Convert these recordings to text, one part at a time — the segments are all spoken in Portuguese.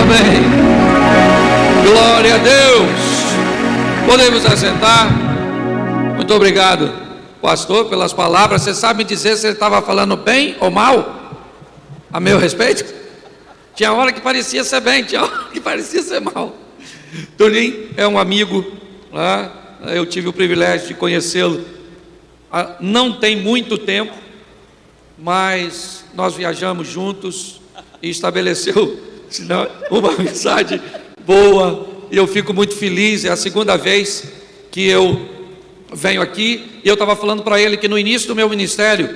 Amém. Glória a Deus. Podemos assentar. Muito obrigado, pastor, pelas palavras. Você sabe me dizer se ele estava falando bem ou mal a meu respeito? Tinha hora que parecia ser bem, tinha hora que parecia ser mal. Toninho é um amigo, né? Eu tive o privilégio de conhecê-lo não tem muito tempo, mas nós viajamos juntos e estabeleceu uma amizade boa, e eu fico muito feliz. É a segunda vez que eu venho aqui, e eu estava falando para ele que no início do meu ministério,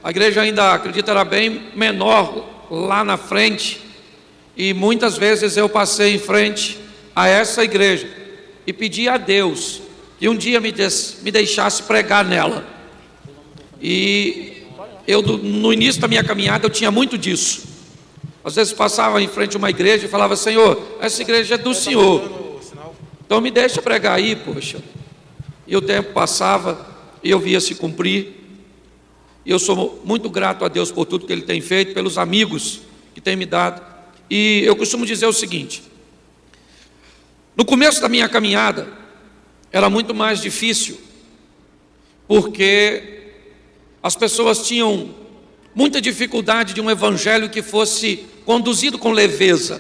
a igreja ainda, acredito, era bem menor lá na frente, e muitas vezes eu passei em frente a essa igreja e pedi a Deus que um dia me deixasse pregar nela. E eu, no início da minha caminhada, eu tinha muito disso. Às vezes passava em frente a uma igreja e falava: Senhor, essa igreja é do Senhor, então me deixa pregar aí, poxa. E o tempo passava e eu via se cumprir. E eu sou muito grato a Deus por tudo que Ele tem feito, pelos amigos que tem me dado. E eu costumo dizer o seguinte: no começo da minha caminhada era muito mais difícil, porque as pessoas tinham muita dificuldade de um evangelho que fosse conduzido com leveza,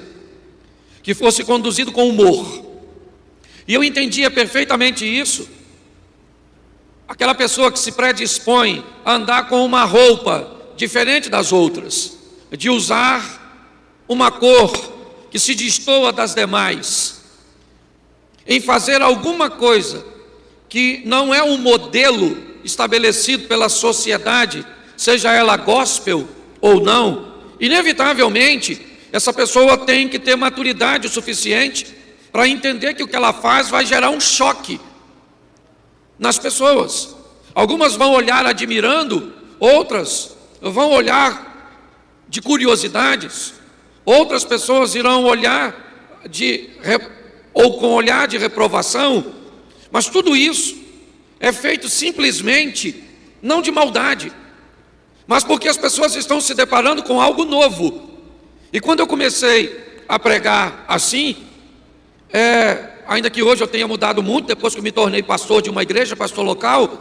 que fosse conduzido com humor. E eu entendia perfeitamente isso. Aquela pessoa que se predispõe a andar com uma roupa diferente das outras, de usar uma cor que se destoa das demais, em fazer alguma coisa que não é um modelo estabelecido pela sociedade, seja ela gospel ou não, inevitavelmente essa pessoa tem que ter maturidade o suficiente para entender que o que ela faz vai gerar um choque nas pessoas. Algumas vão olhar admirando, outras vão olhar de curiosidades, outras pessoas irão olhar ou com olhar de reprovação, mas tudo isso é feito simplesmente não de maldade, mas porque as pessoas estão se deparando com algo novo. E quando eu comecei a pregar assim, ainda que hoje eu tenha mudado muito, depois que eu me tornei pastor de uma igreja, pastor local,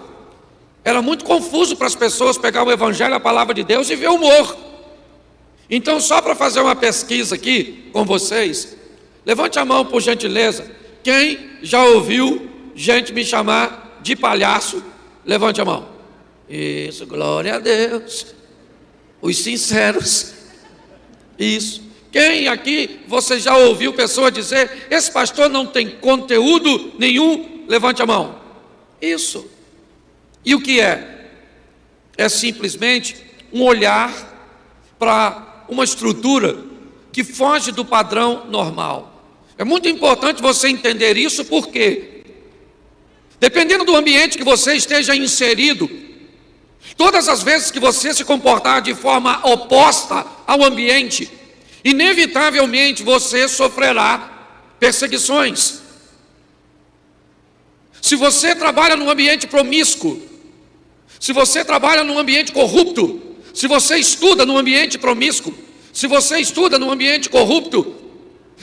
era muito confuso para as pessoas pegar o evangelho, a palavra de Deus, e ver humor. Então, só para fazer uma pesquisa aqui com vocês, levante a mão por gentileza. Quem já ouviu gente me chamar de palhaço? Levante a mão. Isso, glória a Deus. Os sinceros. Isso. Quem aqui você já ouviu pessoa dizer: esse pastor não tem conteúdo nenhum? Levante a mão. Isso. E o que é? É simplesmente um olhar para uma estrutura que foge do padrão normal. É muito importante você entender isso, porque dependendo do ambiente que você esteja inserido, todas as vezes que você se comportar de forma oposta ao ambiente, inevitavelmente você sofrerá perseguições. Se você trabalha num ambiente promíscuo, se você trabalha num ambiente corrupto, se você estuda num ambiente promíscuo, se você estuda num ambiente corrupto,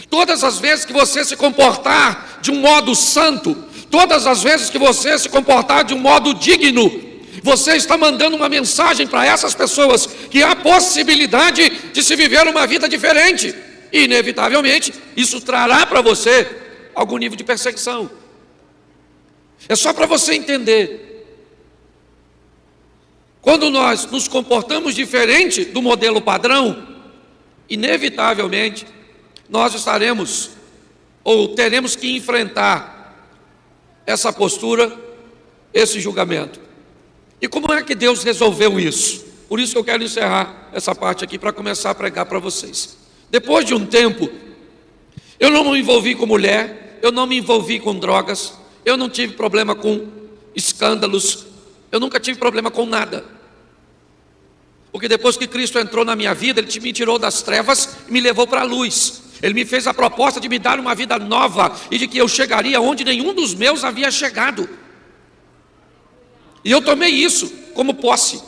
todas as vezes que você se comportar de um modo santo, todas as vezes que você se comportar de um modo digno, você está mandando uma mensagem para essas pessoas que há possibilidade de se viver uma vida diferente. E inevitavelmente isso trará para você algum nível de perseguição. É só para você entender. Quando nós nos comportamos diferente do modelo padrão, inevitavelmente nós estaremos ou teremos que enfrentar essa postura, esse julgamento. E como é que Deus resolveu isso? Por isso que eu quero encerrar essa parte aqui para começar a pregar para vocês. Depois de um tempo, eu não me envolvi com mulher, eu não me envolvi com drogas, eu não tive problema com escândalos, eu nunca tive problema com nada. Porque depois que Cristo entrou na minha vida, Ele me tirou das trevas e me levou para a luz. Ele me fez a proposta de me dar uma vida nova e de que eu chegaria onde nenhum dos meus havia chegado. E eu tomei isso como posse.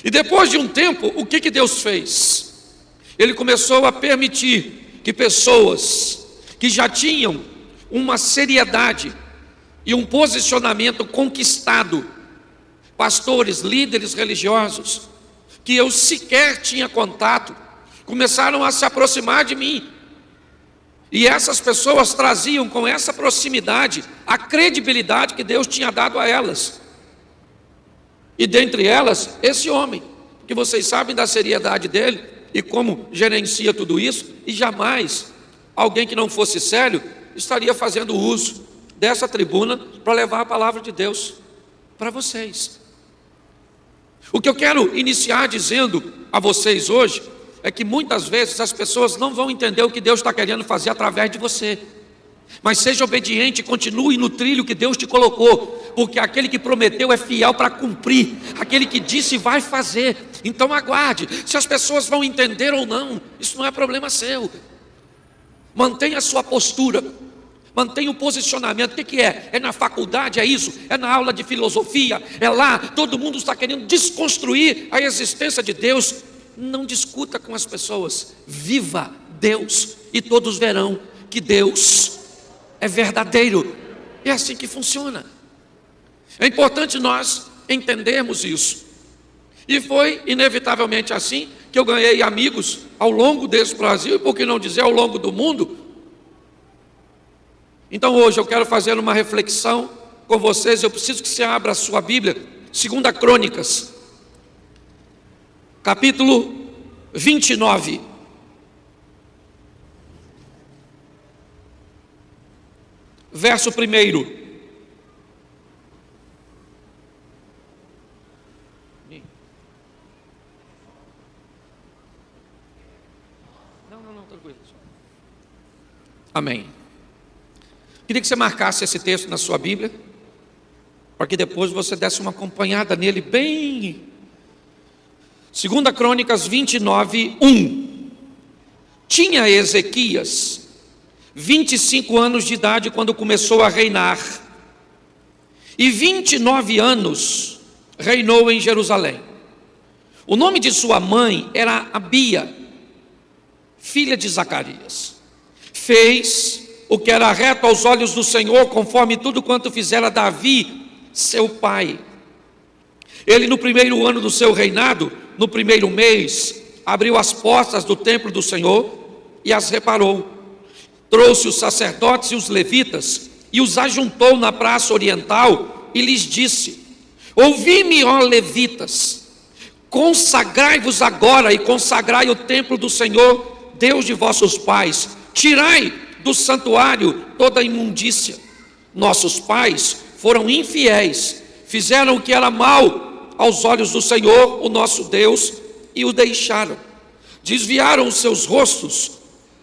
E depois de um tempo, o que Deus fez? Ele começou a permitir que pessoas que já tinham uma seriedade e um posicionamento conquistado, pastores, líderes religiosos, que eu sequer tinha contato, começaram a se aproximar de mim. E essas pessoas traziam com essa proximidade a credibilidade que Deus tinha dado a elas. E dentre elas, esse homem, que vocês sabem da seriedade dele e como gerencia tudo isso, e jamais alguém que não fosse sério estaria fazendo uso dessa tribuna para levar a palavra de Deus para vocês. O que eu quero iniciar dizendo a vocês hoje é que muitas vezes as pessoas não vão entender o que Deus está querendo fazer através de você. Mas seja obediente, continue no trilho que Deus te colocou, porque aquele que prometeu é fiel para cumprir, aquele que disse vai fazer. Então aguarde, se as pessoas vão entender ou não, isso não é problema seu. Mantenha a sua postura, mantenha o posicionamento. O que é? É na faculdade, é isso? É na aula de filosofia? É lá? Todo mundo está querendo desconstruir a existência de Deus. Não discuta com as pessoas, viva Deus e todos verão que Deus é verdadeiro. É assim que funciona. É importante nós entendermos isso. E foi inevitavelmente assim que eu ganhei amigos ao longo desse Brasil, e por que não dizer ao longo do mundo. Então hoje eu quero fazer uma reflexão com vocês. Eu preciso que você abra a sua Bíblia, 2 Crônicas, capítulo 29. Verso 1. Não, tranquilo. Amém. Queria que você marcasse esse texto na sua Bíblia, para que depois você desse uma acompanhada nele bem. 2 Crônicas 29, 1. Tinha Ezequias 25 anos de idade quando começou a reinar, e 29 anos reinou em Jerusalém. O nome de sua mãe era Abia, filha de Zacarias. Fez o que era reto aos olhos do Senhor, conforme tudo quanto fizera Davi, seu pai. Ele, no primeiro ano do seu reinado, no primeiro mês, abriu as portas do templo do Senhor e as reparou. Trouxe os sacerdotes e os levitas e os ajuntou na praça oriental e lhes disse: ouvi-me, ó levitas, consagrai-vos agora e consagrai o templo do Senhor, Deus de vossos pais. Tirai do santuário toda a imundícia. Nossos pais foram infiéis, fizeram o que era mal aos olhos do Senhor, o nosso Deus, e o deixaram. Desviaram os seus rostos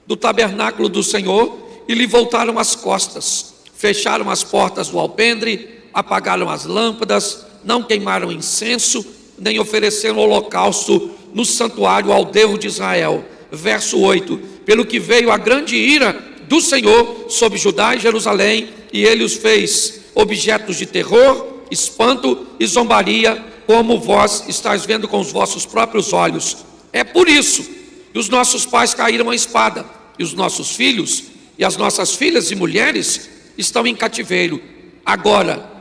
do tabernáculo do Senhor e lhe voltaram as costas. Fecharam as portas do alpendre, apagaram as lâmpadas, não queimaram incenso, nem ofereceram holocausto no santuário ao Deus de Israel. Verso 8. Pelo que veio a grande ira do Senhor sobre Judá e Jerusalém, e ele os fez objetos de terror, espanto e zombaria, como vós estáis vendo com os vossos próprios olhos. É por isso que os nossos pais caíram à espada, e os nossos filhos e as nossas filhas e mulheres estão em cativeiro. Agora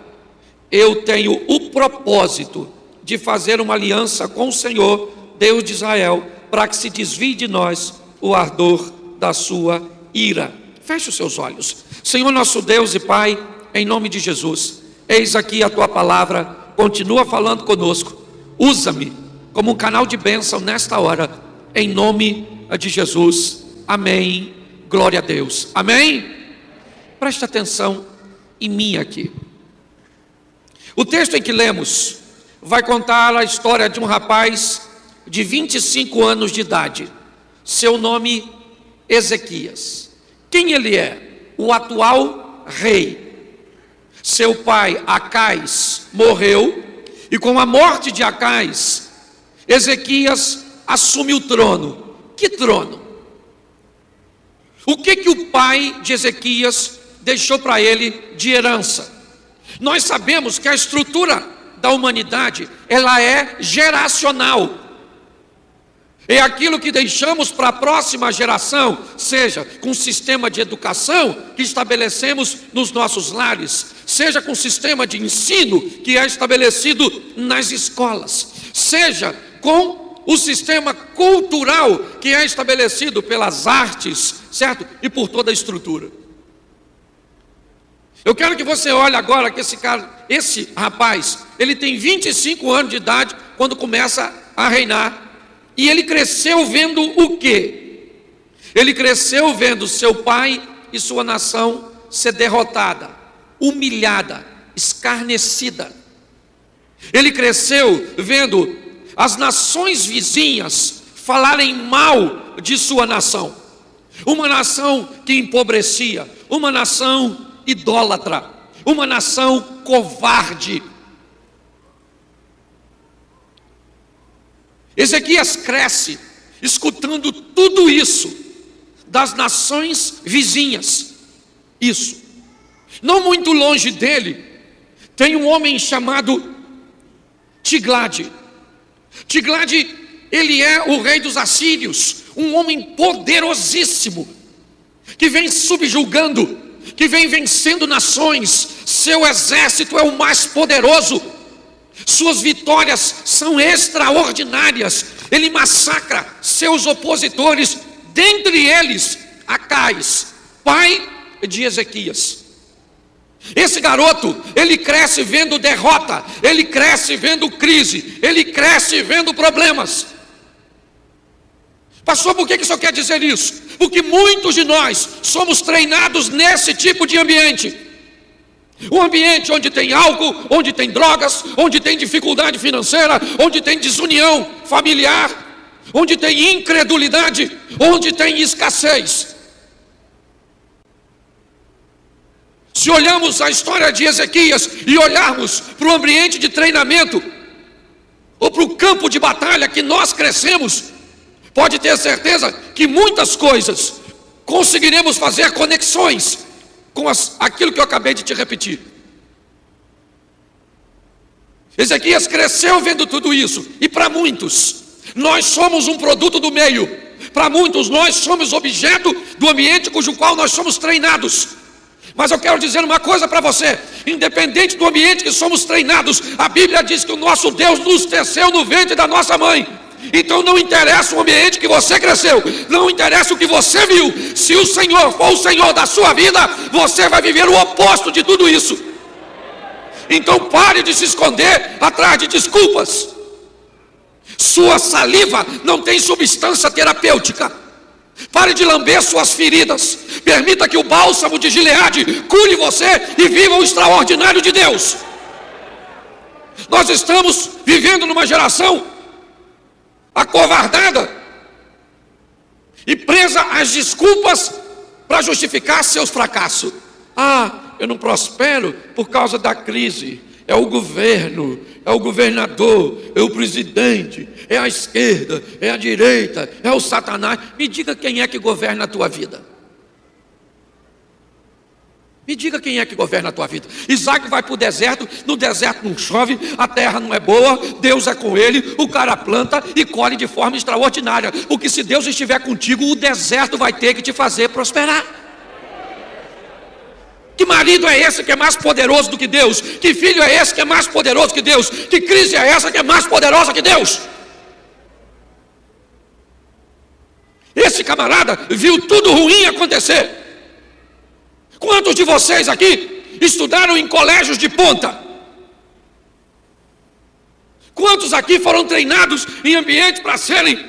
eu tenho o propósito de fazer uma aliança com o Senhor, Deus de Israel, para que se desvie de nós o ardor da sua ira. Feche os seus olhos. Senhor nosso Deus e Pai, em nome de Jesus, eis aqui a tua palavra, continua falando conosco. Usa-me como um canal de bênção nesta hora, em nome de Jesus. Amém. Glória a Deus. Amém. Preste atenção em mim aqui. O texto em que lemos vai contar a história de um rapaz de 25 anos de idade. Seu nome, Ezequias. Quem ele é? O atual rei. Seu pai, Acais, morreu, e com a morte de Acais, Ezequias assume o trono. Que trono? O que o pai de Ezequias deixou para ele de herança? Nós sabemos que a estrutura da humanidade, ela é geracional. É aquilo que deixamos para a próxima geração, seja com o sistema de educação que estabelecemos nos nossos lares, seja com o sistema de ensino que é estabelecido nas escolas, seja com o sistema cultural que é estabelecido pelas artes, certo? E por toda a estrutura. Eu quero que você olhe agora que esse rapaz, ele tem 25 anos de idade quando começa a reinar. E ele cresceu vendo o quê? Ele cresceu vendo seu pai e sua nação ser derrotada, humilhada, escarnecida. Ele cresceu vendo as nações vizinhas falarem mal de sua nação. Uma nação que empobrecia, uma nação idólatra, uma nação covarde. Ezequias cresce escutando tudo isso das nações vizinhas. Isso. Não muito longe dele tem um homem chamado Tiglade. Tiglade, ele é o rei dos assírios, um homem poderosíssimo, que vem subjugando, que vem vencendo nações. Seu exército é o mais poderoso. Suas vitórias são extraordinárias. Ele massacra seus opositores, dentre eles Acais, pai de Ezequias. Esse garoto, ele cresce vendo derrota, ele cresce vendo crise, ele cresce vendo problemas. Pastor, por que isso quer dizer isso? Porque muitos de nós somos treinados nesse tipo de ambiente. Um ambiente onde tem álcool, onde tem drogas, onde tem dificuldade financeira, onde tem desunião familiar, onde tem incredulidade, onde tem escassez. Se olharmos a história de Ezequias e olharmos para o ambiente de treinamento, ou para o campo de batalha que nós crescemos, pode ter certeza que muitas coisas conseguiremos fazer conexões com aquilo que eu acabei de te repetir. Ezequias cresceu vendo tudo isso. E para muitos, nós somos um produto do meio. Para muitos, nós somos objeto do ambiente cujo qual nós somos treinados. Mas eu quero dizer uma coisa para você: independente do ambiente que somos treinados, a Bíblia diz que o nosso Deus nos teceu no ventre da nossa mãe. Então não interessa o ambiente que você cresceu, não interessa o que você viu. Se o Senhor for o Senhor da sua vida, você vai viver o oposto de tudo isso. Então pare de se esconder atrás de desculpas. Sua saliva não tem substância terapêutica. Pare de lamber suas feridas. Permita que o bálsamo de Gileade cure você e viva o extraordinário de Deus. Nós estamos vivendo numa geração acovardada e presa às desculpas para justificar seus fracassos. Eu não prospero por causa da crise. É o governo, é o governador, é o presidente, é a esquerda, é a direita, é o Satanás. Me diga quem é que governa a tua vida. Me diga quem é que governa a tua vida. Isaac vai para o deserto, no deserto não chove, a terra não é boa, Deus é com ele, o cara planta e colhe de forma extraordinária. Porque se Deus estiver contigo, o deserto vai ter que te fazer prosperar. Que marido é esse que é mais poderoso do que Deus? Que filho é esse que é mais poderoso que Deus? Que crise é essa que é mais poderosa que Deus? Esse camarada viu tudo ruim acontecer. Quantos de vocês aqui estudaram em colégios de ponta? Quantos aqui foram treinados em ambientes para serem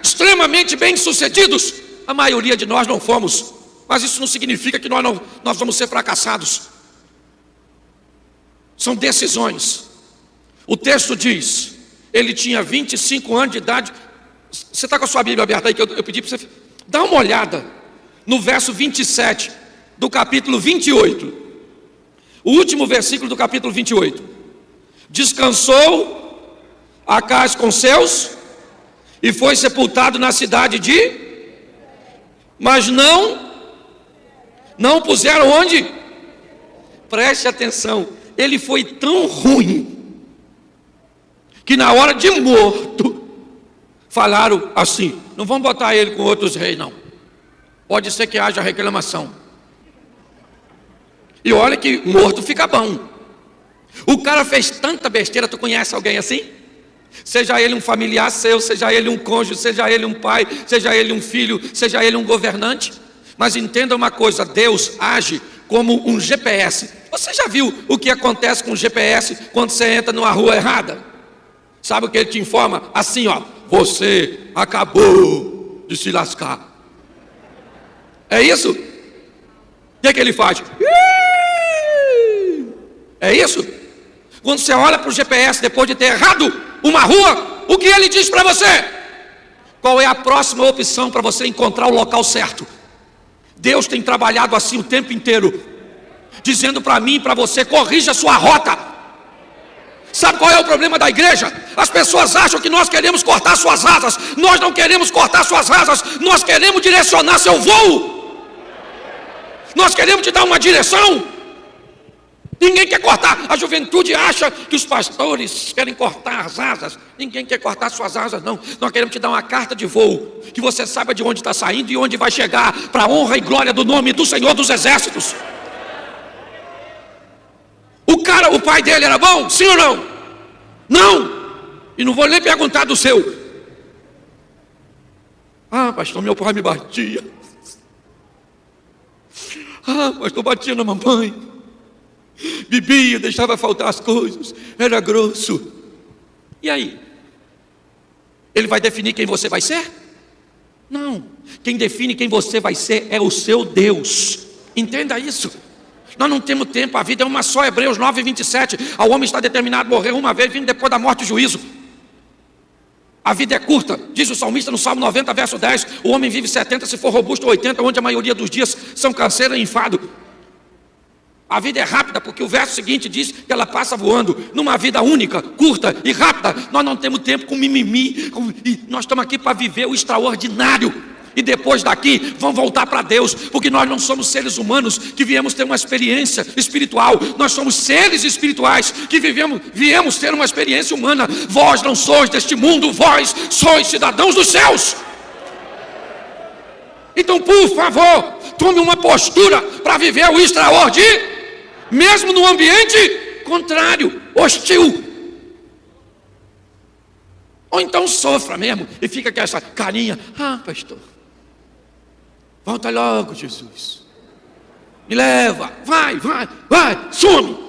extremamente bem-sucedidos? A maioria de nós não fomos, mas isso não significa que nós vamos ser fracassados. São decisões. O texto diz, ele tinha 25 anos de idade. Você está com a sua Bíblia aberta aí, que eu pedi para você dar uma olhada no verso 27 do capítulo 28, o último versículo do capítulo 28. Descansou Acais com seus e foi sepultado na cidade mas não puseram onde? Preste atenção, ele foi tão ruim que na hora de morto falaram assim: não vamos botar ele com outros reis, não. Pode ser que haja reclamação. E olha que morto fica bom. O cara fez tanta besteira. Tu conhece alguém assim? Seja ele um familiar seu, seja ele um cônjuge, seja ele um pai, seja ele um filho, seja ele um governante. Mas entenda uma coisa: Deus age como um GPS. Você já viu o que acontece com o GPS quando você entra numa rua errada? Sabe o que ele te informa? Assim, ó: você acabou de se lascar. É isso? O que ele faz? É isso? Quando você olha para o GPS depois de ter errado uma rua, o que ele diz para você? Qual é a próxima opção para você encontrar o local certo? Deus tem trabalhado assim o tempo inteiro, dizendo para mim e para você: corrija a sua rota. Sabe qual é o problema da igreja? As pessoas acham que nós queremos cortar suas asas. Nós não queremos cortar suas asas, nós queremos direcionar seu voo. Nós queremos te dar uma direção. Ninguém quer cortar. A juventude acha que os pastores querem cortar as asas. Ninguém quer cortar suas asas, não. Nós queremos te dar uma carta de voo, que você saiba de onde está saindo e onde vai chegar, para a honra e glória do nome do Senhor dos Exércitos. O pai dele era bom? Sim ou não? Não. E não vou nem perguntar do seu. Ah, pastor, meu pai me batia. Ah, pastor, batia na mamãe. Bebia, deixava faltar as coisas, era grosso. E aí? Ele vai definir quem você vai ser? Não. Quem define quem você vai ser é o seu Deus. Entenda isso. Nós não temos tempo, a vida é uma só. Hebreus 9:27. Ao homem está determinado morrer uma vez, vindo depois da morte o juízo. A vida é curta, diz o salmista no Salmo 90, verso 10. O homem vive 70, se for robusto, 80, onde a maioria dos dias são canseira e enfado. A vida é rápida, porque o verso seguinte diz que ela passa voando. Numa vida única, curta e rápida, nós não temos tempo com mimimi, e nós estamos aqui para viver o extraordinário. E depois daqui, vamos voltar para Deus, porque nós não somos seres humanos que viemos ter uma experiência espiritual. Nós somos seres espirituais que viemos ter uma experiência humana. Vós não sois deste mundo, vós sois cidadãos dos céus. Então, por favor, tome uma postura para viver o extraordinário, mesmo no ambiente contrário, hostil. Ou então sofra mesmo e fica com essa carinha: ah, pastor, volta logo, Jesus, me leva, vai, some.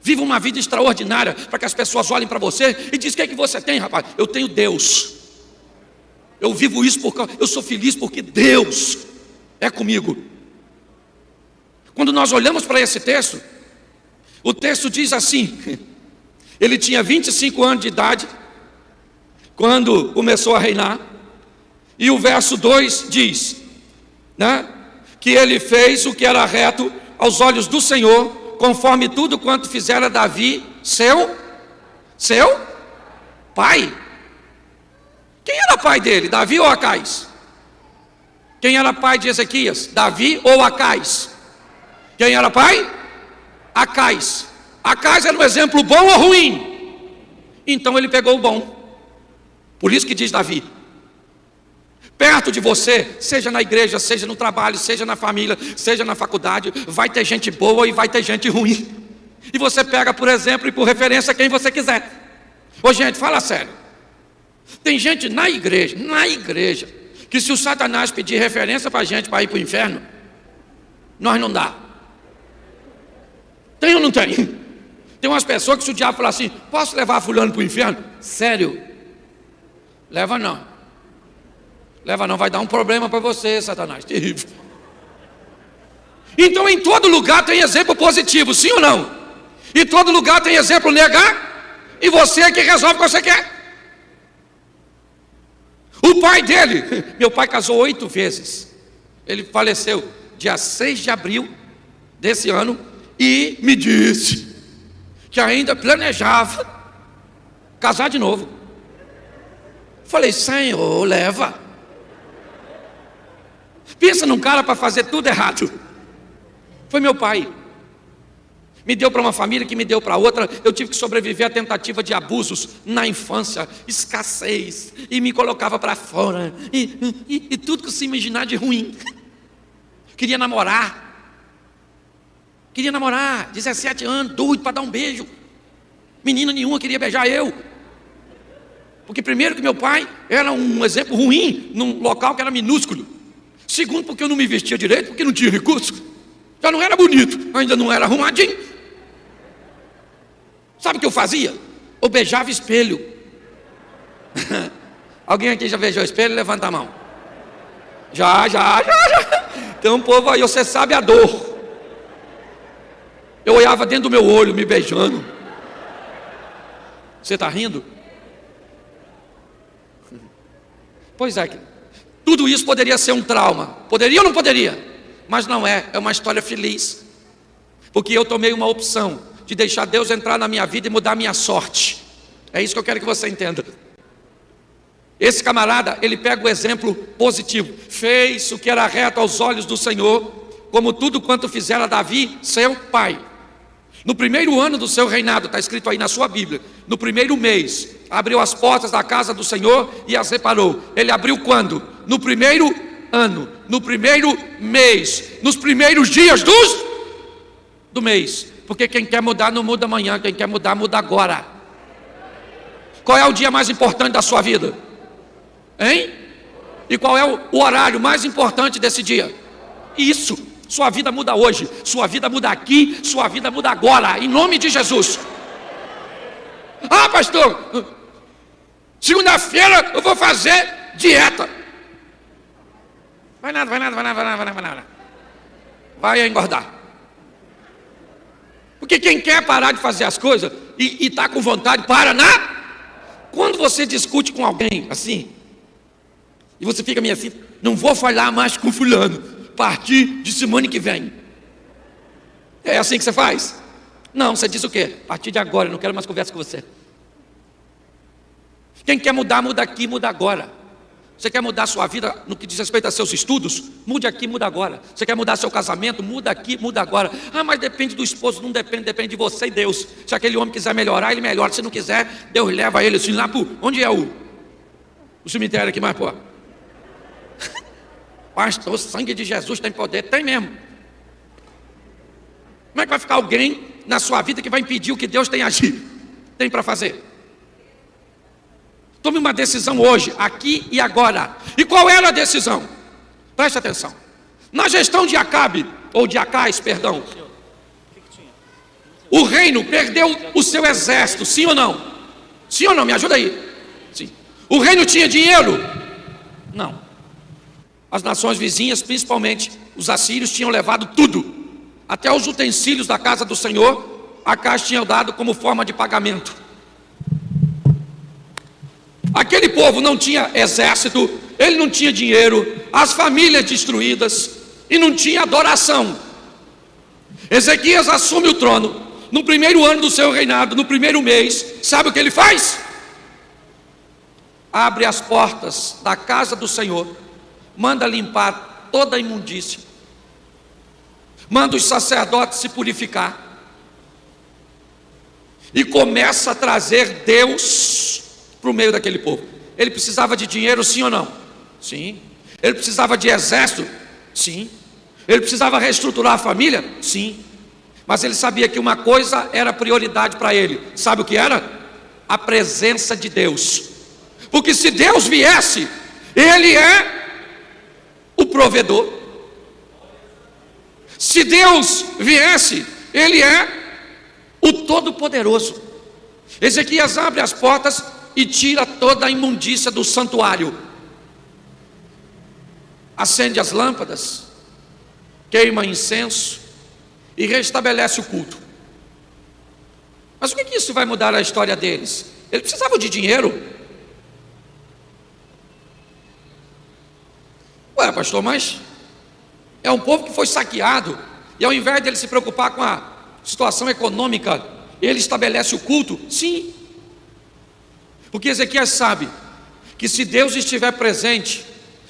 Viva uma vida extraordinária, para que as pessoas olhem para você e dizem: o que é que você tem, rapaz? Eu tenho Deus. Eu vivo isso porque eu sou feliz, porque Deus é comigo. Quando nós olhamos para esse texto, o texto diz assim: ele tinha 25 anos de idade quando começou a reinar. E o verso 2 diz, né, que ele fez o que era reto aos olhos do Senhor, conforme tudo quanto fizera Davi, seu pai. Quem era pai dele, Davi ou Acais? Quem era pai de Ezequias, Davi ou Acais? Quem era pai? Acais. Acais era um exemplo bom ou ruim? Então ele pegou o bom. Por isso que diz Davi: perto de você, seja na igreja, seja no trabalho, seja na família, seja na faculdade, vai ter gente boa e vai ter gente ruim. E você pega por exemplo e por referência quem você quiser. Ô gente, fala sério. Tem gente na igreja, que se o Satanás pedir referência para a gente para ir para o inferno, nós não dá. Tem ou não tem? Tem umas pessoas que se o diabo falar assim: posso levar fulano para o inferno? Sério? Leva não, vai dar um problema para você, Satanás, terrível. Então em todo lugar tem exemplo positivo, sim ou não? Em todo lugar tem exemplo negar, e você é que resolve o que você quer. O pai dele, meu pai casou 8 vezes. Ele faleceu dia 6 de abril desse ano e me disse que ainda planejava casar de novo. Falei: Senhor, leva. Pensa num cara para fazer tudo errado. Foi meu pai. Me deu para uma família que me deu para outra. Eu tive que sobreviver à tentativa de abusos na infância, escassez, e me colocava para fora, e tudo que se imaginar de ruim. Queria namorar, 17 anos, doido para dar um beijo. Menina nenhuma queria beijar eu. Porque primeiro que meu pai era um exemplo ruim num local que era minúsculo. Segundo, porque eu não me vestia direito, porque não tinha recurso. Já não era bonito, ainda não era arrumadinho. Sabe o que eu fazia? Eu beijava espelho. Alguém aqui já beijou espelho? Levanta a mão. Já. Tem um povo aí, você sabe a dor. Eu olhava dentro do meu olho, me beijando. Você está rindo? Pois é, tudo isso poderia ser um trauma. Poderia ou não poderia? Mas não é, é uma história feliz. Porque eu tomei uma opção de deixar Deus entrar na minha vida e mudar a minha sorte. É isso que eu quero que você entenda. Esse camarada, ele pega o exemplo positivo. Fez o que era reto aos olhos do Senhor, como tudo quanto fizera Davi, seu pai. No primeiro ano do seu reinado, está escrito aí na sua Bíblia, no primeiro mês, abriu as portas da casa do Senhor e as reparou. Ele abriu quando? No primeiro ano, no primeiro mês, nos primeiros dias do mês. Porque quem quer mudar não muda amanhã, quem quer mudar, muda agora. Qual é o dia mais importante da sua vida? Hein? E qual é o horário mais importante desse dia? Isso, sua vida muda hoje, sua vida muda aqui, sua vida muda agora, em nome de Jesus. Ah, pastor, segunda-feira eu vou fazer dieta. Vai nada. Vai engordar. Porque quem quer parar de fazer as coisas e está com vontade, quando você discute com alguém assim, e você fica meio assim, não vou falar mais com fulano, a partir de semana que vem. É assim que você faz? Não, você diz o quê? A partir de agora, eu não quero mais conversa com você. Quem quer mudar, muda aqui, muda agora. Você quer mudar a sua vida no que diz respeito a seus estudos? Mude aqui, muda agora. Você quer mudar seu casamento? Muda aqui, muda agora. Ah, mas depende do esposo, não depende, depende de você e Deus. Se aquele homem quiser melhorar, ele melhora. Se não quiser, Deus leva ele assim lá para onde é o cemitério aqui mais, pô? Pastor, o sangue de Jesus tem poder? Tem mesmo. Como é que vai ficar alguém na sua vida que vai impedir o que Deus tem tem para fazer? Tome uma decisão hoje, aqui e agora. E qual era a decisão? Preste atenção. Na gestão de Acabe, ou de Acais, perdão, o reino perdeu o seu exército, sim ou não? Sim ou não? Me ajuda aí. Sim. O reino tinha dinheiro? Não. As nações vizinhas, principalmente os assírios, tinham levado tudo. Até os utensílios da casa do Senhor, Acais tinha dado como forma de pagamento. Aquele povo não tinha exército, ele não tinha dinheiro, as famílias destruídas e não tinha adoração. Ezequias assume o trono no primeiro ano do seu reinado, no primeiro mês. Sabe o que ele faz? Abre as portas da casa do Senhor, manda limpar toda a imundícia, manda os sacerdotes se purificar e começa a trazer Deus para o meio daquele povo. Ele precisava de dinheiro, sim ou não? Sim. Ele precisava de exército? Sim. Ele precisava reestruturar a família? Sim. Mas ele sabia que uma coisa era prioridade para ele. Sabe o que era? A presença de Deus. Porque se Deus viesse, Ele é o provedor. Se Deus viesse, Ele é o Todo-Poderoso. Ezequias abre as portas e tira toda a imundícia do santuário. Acende as lâmpadas, queima incenso e restabelece o culto. Mas o que isso vai mudar a história deles? Eles precisavam de dinheiro. Ué, pastor, mas é um povo que foi saqueado, e ao invés dele se preocupar com a situação econômica, ele estabelece o culto? Sim. Porque Ezequias sabe que se Deus estiver presente,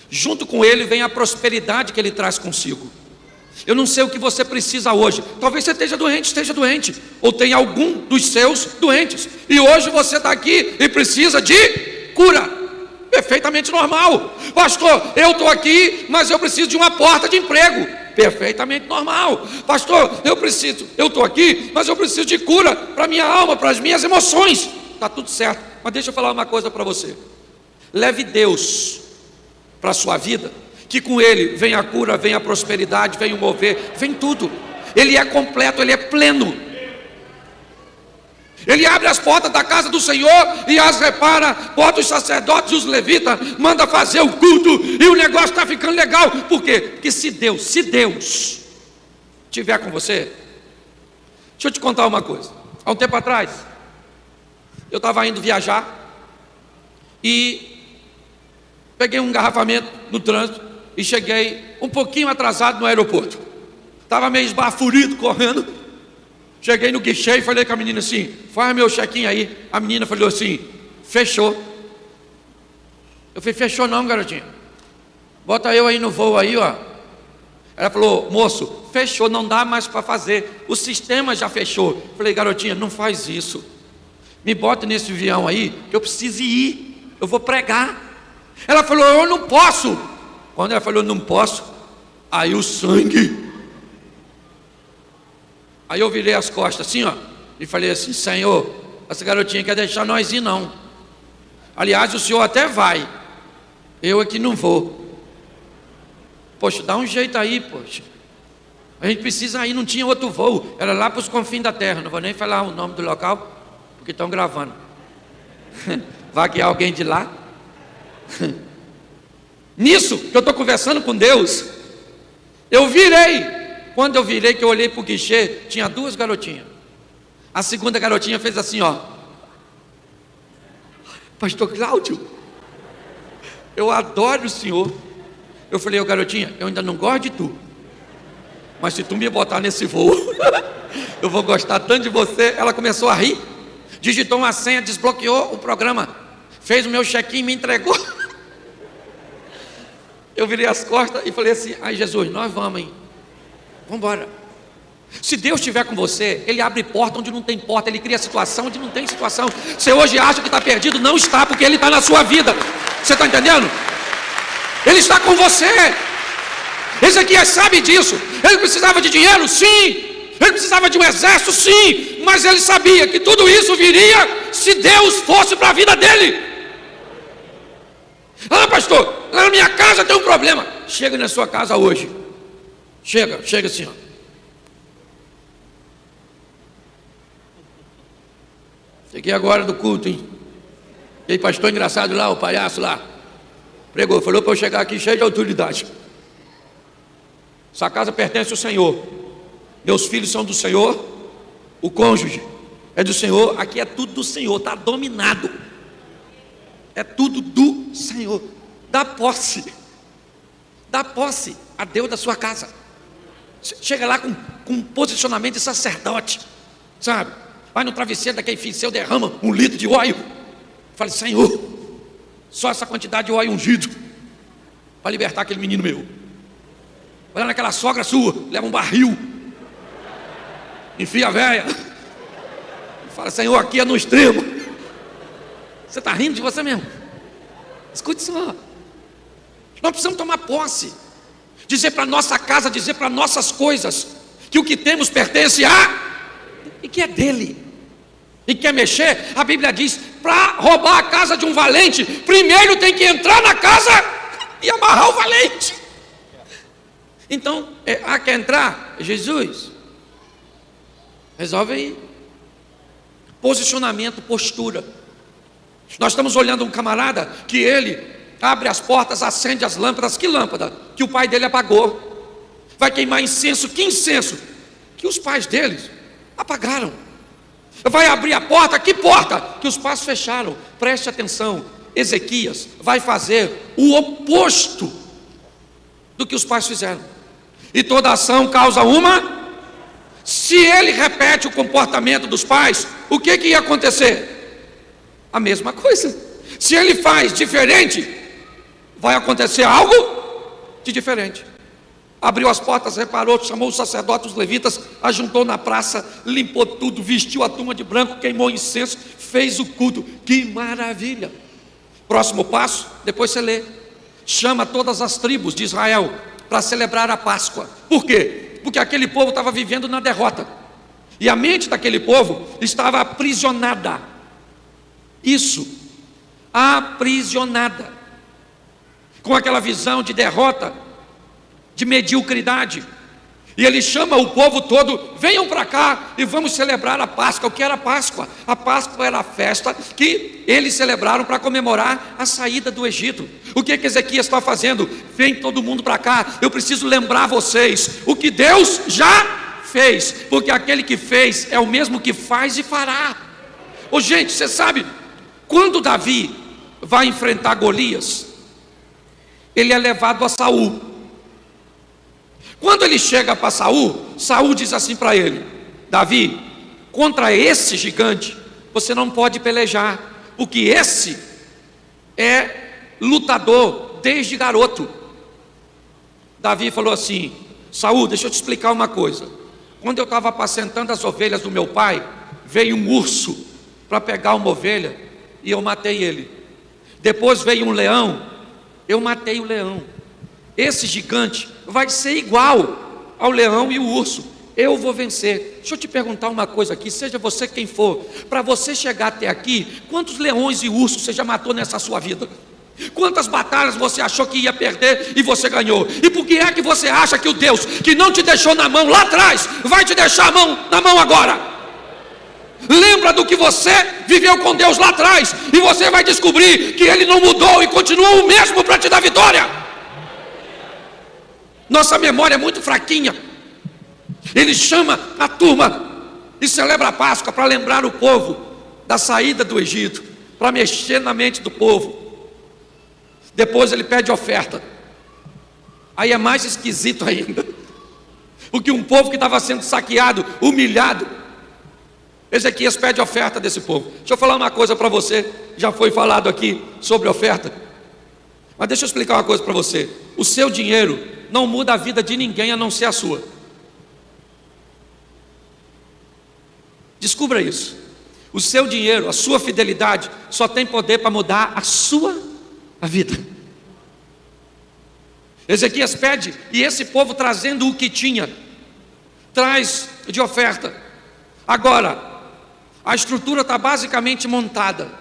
junto com ele vem a prosperidade que ele traz consigo. Eu não sei o que você precisa hoje. Talvez você esteja doente, ou tenha algum dos seus doentes. E hoje você está aqui e precisa de cura. Perfeitamente normal. Pastor, eu estou aqui, mas eu preciso de uma porta de emprego. Perfeitamente normal. Pastor, eu estou aqui, mas eu preciso de cura para minha alma, para as minhas emoções. Está tudo certo. Mas deixa eu falar uma coisa para você. Leve Deus para a sua vida, que com Ele vem a cura, vem a prosperidade, vem o mover, vem tudo. Ele é completo, Ele é pleno. Ele abre as portas da casa do Senhor e as repara, bota os sacerdotes e os levitas, manda fazer o culto e o negócio está ficando legal. Por quê? Porque se Deus estiver com você, deixa eu te contar uma coisa. Há um tempo atrás, eu estava indo viajar e peguei um engarrafamento no trânsito e cheguei um pouquinho atrasado no aeroporto. Estava meio esbaforido, correndo. Cheguei no guichê e falei com a menina assim: faz meu check-in aí. A menina falou assim: fechou. Eu falei: fechou não, garotinha, bota eu aí no voo aí, ó. Ela falou: moço, fechou, não dá mais para fazer, o sistema já fechou. Eu falei: garotinha, não faz isso, me bota nesse avião aí, que eu preciso ir, eu vou pregar. Ela falou: eu não posso. Quando ela falou não posso, aí o sangue. Aí eu virei as costas assim, ó, e falei assim: Senhor, essa garotinha quer deixar nós ir não. Aliás, o Senhor até vai, eu aqui não vou. Poxa, dá um jeito aí, poxa. A gente precisa ir, não tinha outro voo, era lá para os confins da terra. Não vou nem falar o nome do local, porque estão gravando. Vai que alguém de lá. Nisso que eu estou conversando com Deus, eu virei. Quando eu virei, que eu olhei para o guichê, tinha duas garotinhas. A segunda garotinha fez assim, ó: Pastor Cláudio, eu adoro o senhor. Eu falei: ô garotinha, eu ainda não gosto de tu, mas se tu me botar nesse voo, eu vou gostar tanto de você. Ela começou a rir, digitou uma senha, desbloqueou o programa, fez o meu check-in e me entregou. Eu virei as costas e falei assim: ai Jesus, nós vamos, hein? Vamos embora. Se Deus estiver com você, Ele abre porta onde não tem porta, Ele cria situação onde não tem situação. Você hoje acha que está perdido, não está, porque Ele está na sua vida. Você está entendendo? Ele está com você. Ezequias sabe disso. Ele precisava de dinheiro? Sim. Ele precisava de um exército? Sim. Mas ele sabia que tudo isso viria se Deus fosse para a vida dele. Ah, pastor, lá na minha casa tem um problema. Chega na sua casa hoje. Chega assim, ó. Cheguei agora do culto, hein? E aí, pastor engraçado lá, o palhaço lá, pregou, falou para eu chegar aqui cheio de autoridade. Essa casa pertence ao Senhor, meus filhos são do Senhor, o cônjuge é do Senhor, aqui é tudo do Senhor, está dominado, é tudo do Senhor. Dá posse a Deus da sua casa. Chega lá com um posicionamento de sacerdote, sabe? Vai no travesseiro daquele filho seu, derrama 1 litro de óleo. Fala: Senhor, só essa quantidade de óleo ungido para libertar aquele menino meu. Vai lá naquela sogra sua, leva um barril, enfia a véia, fala: Senhor, aqui é no extremo. Você está rindo de você mesmo? Escute só. Nós precisamos tomar posse, dizer para nossa casa, dizer para nossas coisas, que o que temos pertence a, e que é dele. E quer mexer, a Bíblia diz: para roubar a casa de um valente, primeiro tem que entrar na casa e amarrar o valente. Então, quer entrar? Jesus, resolve aí. Posicionamento, postura. Nós estamos olhando um camarada que ele abre as portas, acende as lâmpadas. Que lâmpada? Que o pai dele apagou. Vai queimar incenso. Que incenso? Que os pais deles apagaram. Vai abrir a porta. Que porta? Que os pais fecharam. Preste atenção, Ezequias vai fazer o oposto do que os pais fizeram. E toda ação causa uma. Se ele repete o comportamento dos pais, o que ia acontecer? A mesma coisa. Se ele faz diferente, vai acontecer algo de diferente. abriu as portas, reparou, chamou os sacerdotes, os levitas, ajuntou na praça, limpou tudo, vestiu a turma de branco, queimou incenso, fez o culto. Que maravilha! Próximo passo, depois você lê, chama todas as tribos de Israel para celebrar a Páscoa. Por quê? Porque aquele povo estava vivendo na derrota, e a mente daquele povo estava aprisionada. Isso, aprisionada, com aquela visão de derrota, de mediocridade. E ele chama o povo todo: venham para cá e vamos celebrar a Páscoa. O que era a Páscoa? A Páscoa era a festa que eles celebraram para comemorar a saída do Egito. O que Ezequias está fazendo? Vem todo mundo para cá, eu preciso lembrar vocês o que Deus já fez, porque aquele que fez é o mesmo que faz e fará. Ô gente, você sabe, quando Davi vai enfrentar Golias, ele é levado a Saul. Quando ele chega para Saul, Saul diz assim para ele: Davi, contra esse gigante você não pode pelejar, porque esse é lutador desde garoto. Davi falou assim: Saul, deixa eu te explicar uma coisa. Quando eu estava apacentando as ovelhas do meu pai, veio um urso para pegar uma ovelha e eu matei ele. Depois veio um leão, eu matei o leão. Esse gigante vai ser igual ao leão e o urso. Eu vou vencer. Deixa eu te perguntar uma coisa aqui, seja você quem for, para você chegar até aqui, quantos leões e ursos você já matou nessa sua vida? Quantas batalhas você achou que ia perder e você ganhou? E por que é que você acha que o Deus que não te deixou na mão lá atrás vai te deixar na mão agora? Lembra do que você viveu com Deus lá atrás, e você vai descobrir que Ele não mudou e continua o mesmo para te dar vitória. Nossa memória é muito fraquinha. Ele chama a turma e celebra a Páscoa para lembrar o povo da saída do Egito, para mexer na mente do povo. Depois ele pede oferta. Aí é mais esquisito ainda, porque um povo que estava sendo saqueado, humilhado, Ezequias pede oferta desse povo. Deixa eu falar uma coisa para você. Já foi falado aqui sobre oferta, mas deixa eu explicar uma coisa para você. O seu dinheiro não muda a vida de ninguém a não ser a sua. Descubra isso. O seu dinheiro, a sua fidelidade só tem poder para mudar a vida. Ezequias pede, e esse povo trazendo o que tinha, traz de oferta. Agora, a estrutura está basicamente montada.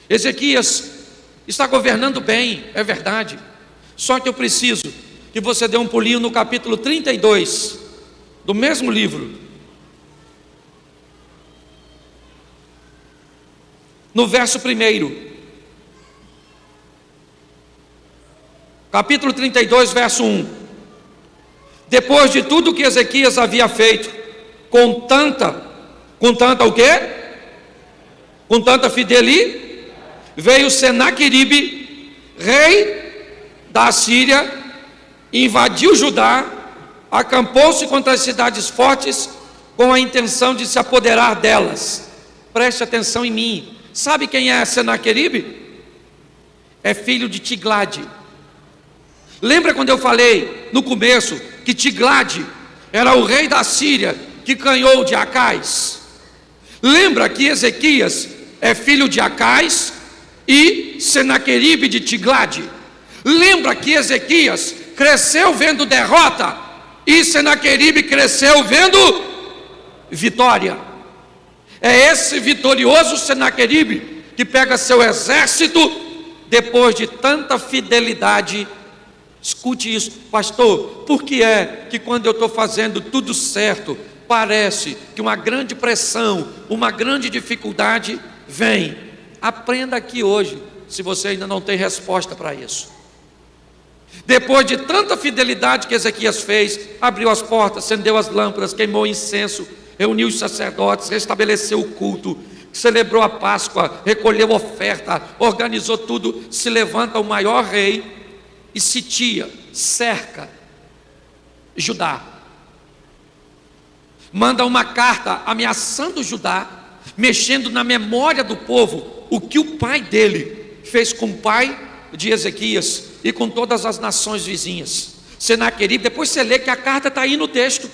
Ezequias está governando bem, é verdade. Só que eu preciso que você dê um pulinho no capítulo 32 do mesmo livro, no verso 1. Capítulo 32, verso 1. Depois de tudo que Ezequias havia feito, com tanta o quê? Com tanta fidelidade, veio Senaqueribe, rei da Síria, invadiu Judá, acampou-se contra as cidades fortes, com a intenção de se apoderar delas. Preste atenção em mim. Sabe quem é Senaqueribe? É filho de Tiglade. Lembra quando eu falei no começo que Tiglade era o rei da Síria que ganhou de Acais? Lembra que Ezequias é filho de Acais e Senaqueribe de Tiglade? Lembra que Ezequias cresceu vendo derrota e Senaqueribe cresceu vendo vitória. É esse vitorioso Senaqueribe que pega seu exército depois de tanta fidelidade. Escute isso, pastor, por que é que quando eu estou fazendo tudo certo, parece que uma grande pressão, uma grande dificuldade vem? Aprenda aqui hoje, se você ainda não tem resposta para isso. Depois de tanta fidelidade que Ezequias fez, abriu as portas, acendeu as lâmpadas, queimou incenso, reuniu os sacerdotes, restabeleceu o culto, celebrou a Páscoa, recolheu oferta, organizou tudo. Se levanta o maior rei e sitia, cerca Judá. Manda uma carta ameaçando Judá, mexendo na memória do povo, o que o pai dele fez com o pai de Ezequias e com todas as nações vizinhas. Senaqueribe, depois você lê que a carta está aí no texto.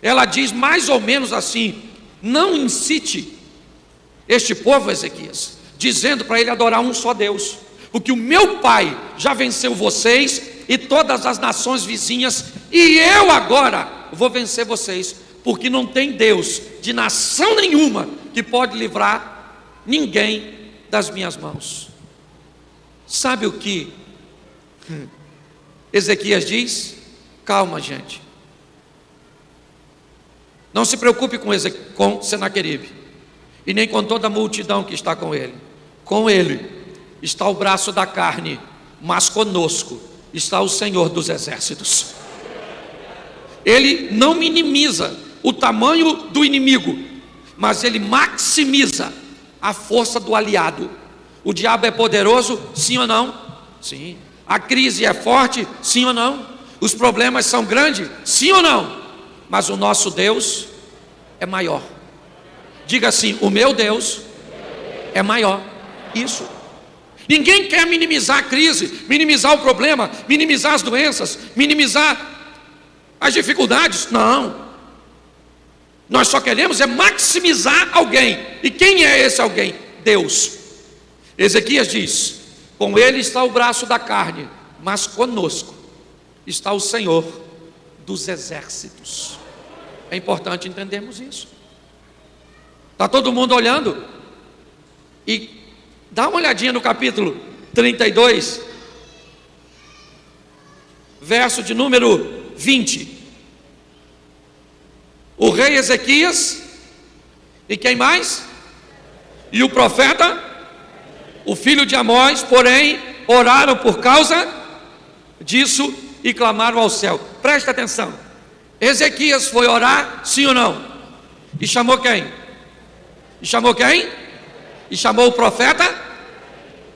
Ela diz mais ou menos assim: não incite este povo, Ezequias, dizendo para ele adorar um só Deus, porque o meu pai já venceu vocês e todas as nações vizinhas, e eu agora vou vencer vocês, porque não tem Deus de nação nenhuma que pode livrar ninguém das minhas mãos. Sabe o que Ezequias diz? Calma, gente, não se preocupe com Senaqueribe, e nem com toda a multidão que está com ele. Com ele está o braço da carne, mas conosco está o Senhor dos exércitos. Ele não minimiza o tamanho do inimigo, mas ele maximiza a força do aliado. O diabo é poderoso, sim ou não? Sim. A crise é forte, sim ou não? Os problemas são grandes, sim ou não? Mas o nosso Deus é maior. Diga assim: o meu Deus é maior. Isso. Ninguém quer minimizar a crise, minimizar o problema, minimizar as doenças, minimizar as dificuldades. Não. Nós só queremos é maximizar alguém. E quem é esse alguém? Deus. Ezequias diz: com ele está o braço da carne, mas conosco está o Senhor dos exércitos. É importante entendermos isso. Está todo mundo olhando? E dá uma olhadinha no capítulo 32, verso de número 20. O rei Ezequias, e quem mais? E o profeta, o filho de Amós, porém, oraram por causa disso e clamaram ao céu. Presta atenção. Ezequias foi orar, sim ou não? E chamou quem? E chamou quem? E chamou o profeta?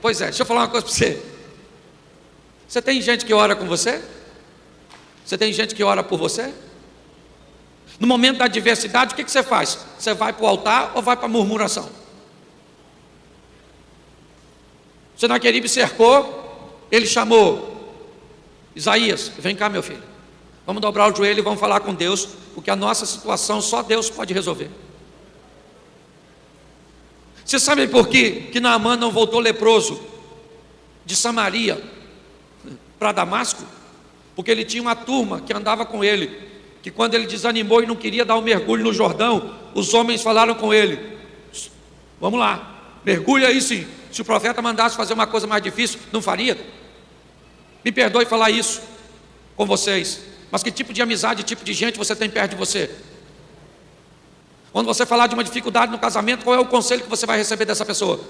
Pois é, deixa eu falar uma coisa para você. Você tem gente que ora com você? Você tem gente que ora por você? No momento da adversidade, o que você faz? Você vai para o altar ou vai para a murmuração? Senaqueribe cercou, ele chamou Isaías: vem cá, meu filho, vamos dobrar o joelho e vamos falar com Deus, porque a nossa situação só Deus pode resolver. Você sabe por quê que Naamã não voltou leproso de Samaria para Damasco? Porque ele tinha uma turma que andava com ele, que quando ele desanimou e não queria dar um mergulho no Jordão, os homens falaram com ele: vamos lá, mergulha aí sim. Se o profeta mandasse fazer uma coisa mais difícil, não faria? Me perdoe falar isso com vocês, mas que tipo de amizade, tipo de gente você tem perto de você? Quando você falar de uma dificuldade no casamento, qual é o conselho que você vai receber dessa pessoa?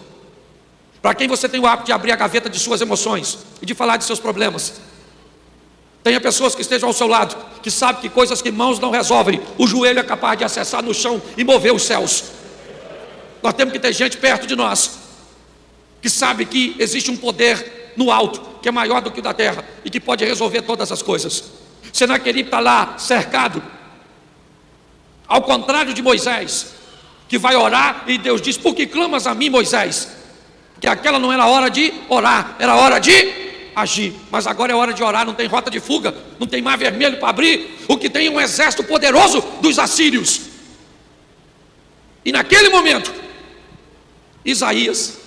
Para quem você tem o hábito de abrir a gaveta de suas emoções e de falar de seus problemas? Tenha pessoas que estejam ao seu lado, que sabem que coisas que mãos não resolvem, o joelho é capaz de acessar no chão e mover os céus. Nós temos que ter gente perto de nós, que sabe que existe um poder no alto, que é maior do que o da terra, e que pode resolver todas as coisas. Senaqueribe está lá, cercado, ao contrário de Moisés, que vai orar, e Deus diz: por que clamas a mim, Moisés? Porque aquela não era hora de orar, era hora de agir. Mas agora é hora de orar, não tem rota de fuga, não tem mar vermelho para abrir. O que tem é um exército poderoso dos assírios. E naquele momento, Isaías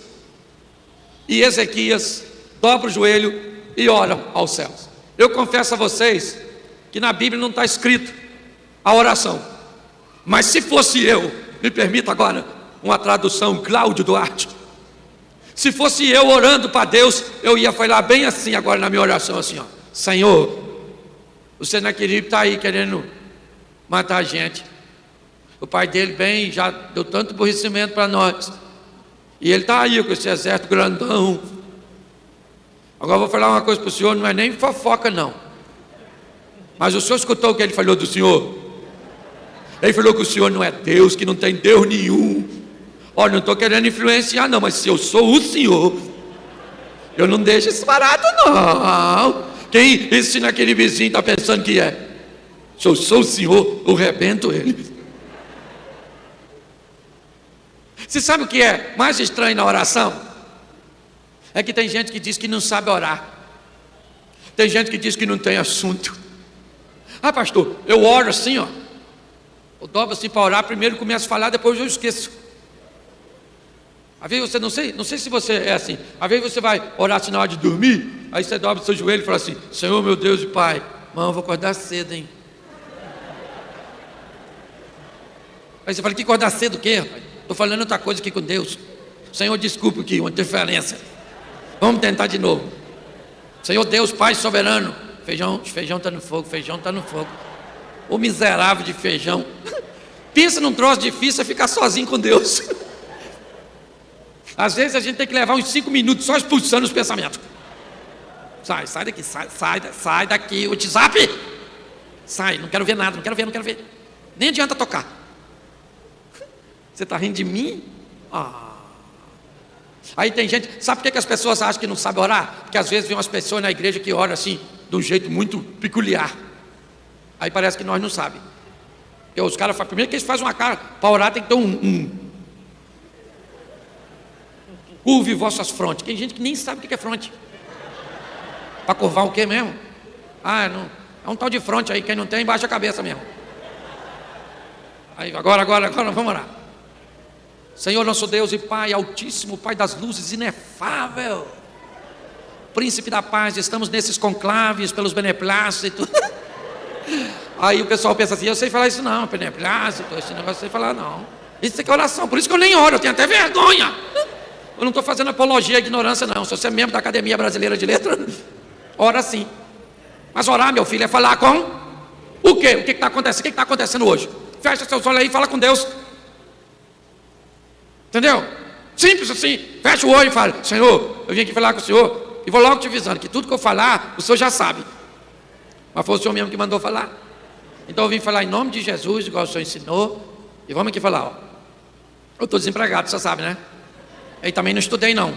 e Ezequias dobram o joelho e oram aos céus. Eu confesso a vocês que na Bíblia não está escrito a oração, mas se fosse eu, me permita agora uma tradução, Cláudio Duarte, se fosse eu orando para Deus, eu ia falar bem assim agora na minha oração, assim, ó: Senhor, o Senaqueribe está aí querendo matar a gente. O pai dele bem já deu tanto aborrecimento para nós, e ele está aí com esse exército grandão. Agora eu vou falar uma coisa para o senhor, não é nem fofoca não, mas o senhor escutou o que ele falou do senhor? Ele falou que o senhor não é Deus, que não tem Deus nenhum. Olha, não estou querendo influenciar não, mas se eu sou o senhor, eu não deixo isso parado não. Quem esse naquele vizinho está pensando que é? Se eu sou o senhor, eu rebento ele. Você sabe o que é mais estranho na oração? É que tem gente que diz que não sabe orar. Tem gente que diz que não tem assunto. Ah, pastor, eu oro assim, ó. Eu dobro assim para orar, primeiro começo a falar, depois eu esqueço. Às vezes você, não sei se você é assim. Às vezes você vai orar assim na hora de dormir, aí você dobra o seu joelho e fala assim: Senhor, meu Deus e Pai, mano, eu vou acordar cedo, hein? Aí você fala: que acordar cedo o quê, rapaz? Estou falando outra coisa aqui com Deus. Senhor, desculpa aqui, uma interferência. Vamos tentar de novo. Senhor Deus, Pai soberano. Feijão está no fogo, feijão está no fogo. O miserável de feijão. Pensa num troço difícil, é ficar sozinho com Deus. Às vezes a gente tem que levar uns 5 minutos só expulsando os pensamentos. Sai daqui, sai daqui, o WhatsApp. Sai, não quero ver nada, não quero ver. Nem adianta tocar. Você está rindo de mim? Aí tem gente, sabe por que as pessoas acham que não sabem orar? Porque às vezes vem umas pessoas na igreja que oram assim, de um jeito muito peculiar. Aí parece que nós não sabemos. Porque os caras, primeiro que eles fazem uma cara, para orar tem que ter curve vossas frontes. Tem gente que nem sabe o que é fronte. Para curvar o que mesmo? Não, é um tal de fronte aí, quem não tem, baixa a cabeça mesmo. Aí, agora, vamos orar. Senhor nosso Deus e Pai altíssimo, Pai das luzes, inefável, Príncipe da paz, estamos nesses conclaves pelos beneplácitos. Aí o pessoal pensa assim: eu sei falar isso não, beneplácito, esse negócio eu sei falar não. Isso é que é oração, por isso que eu nem oro, eu tenho até vergonha. Eu não estou fazendo apologia à ignorância não. Se você é membro da Academia Brasileira de Letras, ora sim. Mas orar, meu filho, é falar com o quê? O que está acontecendo? O que está acontecendo hoje? Fecha seus olhos aí e fala com Deus. Entendeu? Simples assim. Fecha o olho e fala: Senhor, eu vim aqui falar com o Senhor, e vou logo te avisando que tudo que eu falar, o Senhor já sabe. Mas foi o Senhor mesmo que mandou falar. Então eu vim falar em nome de Jesus, igual o Senhor ensinou. E vamos aqui falar, ó. Eu estou desempregado, você sabe, né? Eu também não estudei não.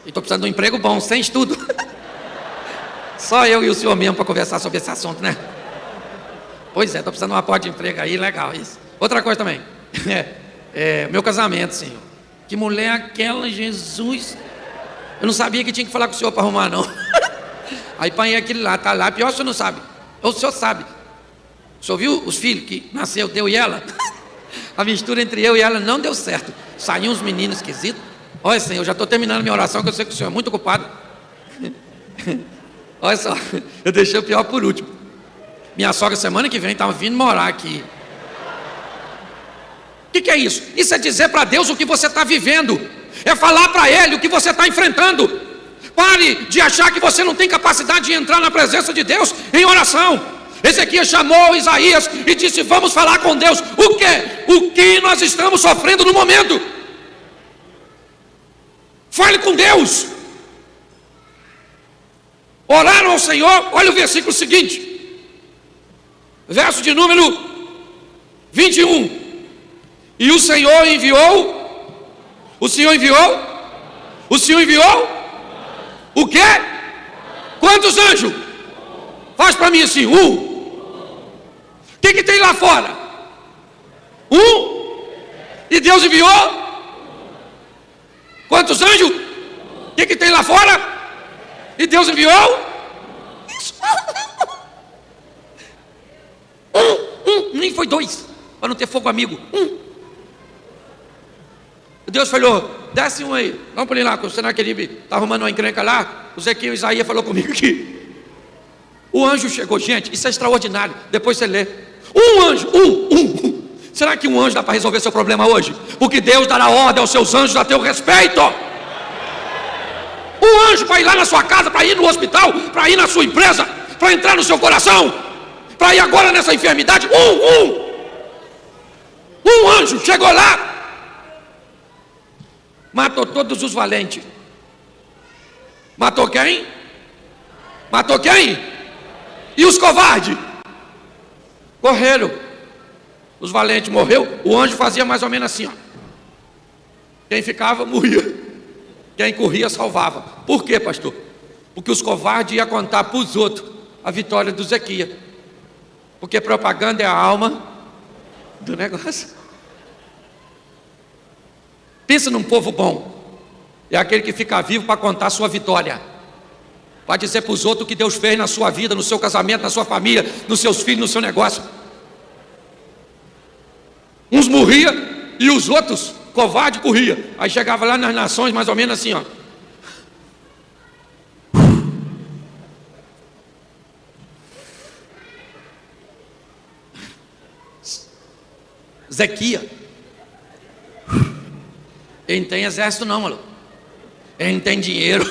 E estou precisando de um emprego bom, sem estudo. Só eu e o Senhor mesmo para conversar sobre esse assunto, né? Pois é, estou precisando de uma porta de emprego aí, legal isso. Outra coisa também. Meu casamento, Senhor. Que mulher aquela, Jesus. Eu não sabia que tinha que falar com o Senhor para arrumar, não. Aí apanhei aquele lá, tá lá. Pior, o Senhor não sabe. Ou o Senhor sabe. O Senhor viu os filhos que nasceu, deu e ela? A mistura entre eu e ela não deu certo. Saiu uns meninos esquisitos. Olha, Senhor, eu já estou terminando minha oração, que eu sei que o Senhor é muito ocupado. Olha só, eu deixei o pior por último. Minha sogra semana que vem estava vindo morar aqui. O que é isso? Isso é dizer para Deus o que você está vivendo. É falar para Ele o que você está enfrentando. Pare de achar que você não tem capacidade de entrar na presença de Deus em oração. Ezequias chamou Isaías e disse: vamos falar com Deus. O quê? O que nós estamos sofrendo no momento? Fale com Deus. Oraram ao Senhor. Olha o versículo seguinte, verso de número 21. E o Senhor enviou. O Senhor enviou o quê? Quantos anjos? Faz para mim assim: um. O que tem lá fora? Um. E Deus enviou quantos anjos? O que tem lá fora? E Deus enviou isso. Nem foi 2, para não ter fogo amigo. Deus falou: desce um aí, vamos por ali lá, que o Senaqueribe está arrumando uma encrenca lá. O Zequinho Isaías falou comigo aqui. O anjo chegou, gente, isso é extraordinário. Depois você lê. Um anjo, Será que um anjo dá para resolver seu problema hoje? Porque Deus dará ordem aos seus anjos a teu respeito. Um anjo para ir lá na sua casa, para ir no hospital, para ir na sua empresa, para entrar no seu coração, para ir agora nessa enfermidade. Um anjo chegou lá, matou todos os valentes. Matou quem? E os covardes? Correram. Os valentes morreu. O anjo fazia mais ou menos assim, ó. Quem ficava, morria. Quem corria, salvava. Por quê, pastor? Porque os covardes iam contar para os outros a vitória do Zequias. Porque propaganda é a alma do negócio. Pensa num povo bom. É aquele que fica vivo para contar a sua vitória. Vai dizer para os outros o que Deus fez na sua vida, no seu casamento, na sua família, nos seus filhos, no seu negócio. Uns morriam e os outros, covarde, corria. Aí chegava lá nas nações, mais ou menos assim, ó. Zequia. Ele não tem exército não, maluco. Ele não tem dinheiro.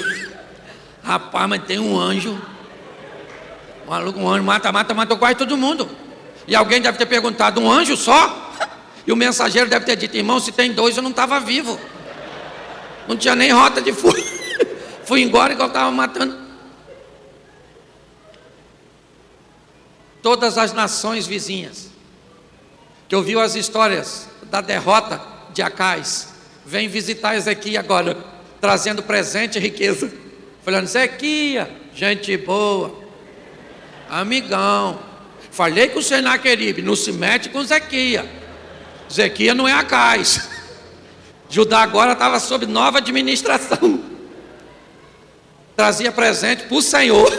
Rapaz, mas tem um anjo. Maluco, um anjo matou quase todo mundo. E alguém deve ter perguntado, um anjo só? E o mensageiro deve ter dito, irmão, se tem dois eu não estava vivo. Não tinha nem rota de fuga. Fui embora igual estava matando. Todas as nações vizinhas que ouviu as histórias da derrota de Acais, vem visitar Ezequias agora, trazendo presente e riqueza, falando, Ezequias, gente boa, amigão, falei com o Senaqueribe, não se mete com Ezequias. Ezequias não é Acais. Judá agora estava sob nova administração, trazia presente para o Senhor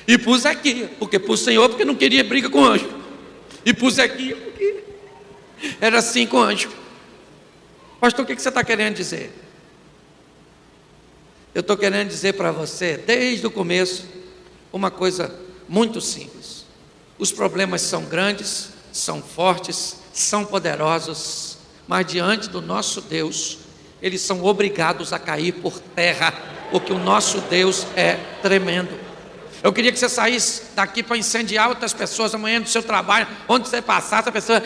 e para o Ezequias, porque para o Senhor porque não queria briga com o anjo, e para o Ezequias porque era assim com o anjo. Pastor, o que você está querendo dizer? Eu estou querendo dizer para você, desde o começo, uma coisa muito simples. Os problemas são grandes, são fortes, são poderosos, mas diante do nosso Deus, eles são obrigados a cair por terra, porque o nosso Deus é tremendo. Eu queria que você saísse daqui para incendiar outras pessoas amanhã no seu trabalho, onde você passasse, a pessoa...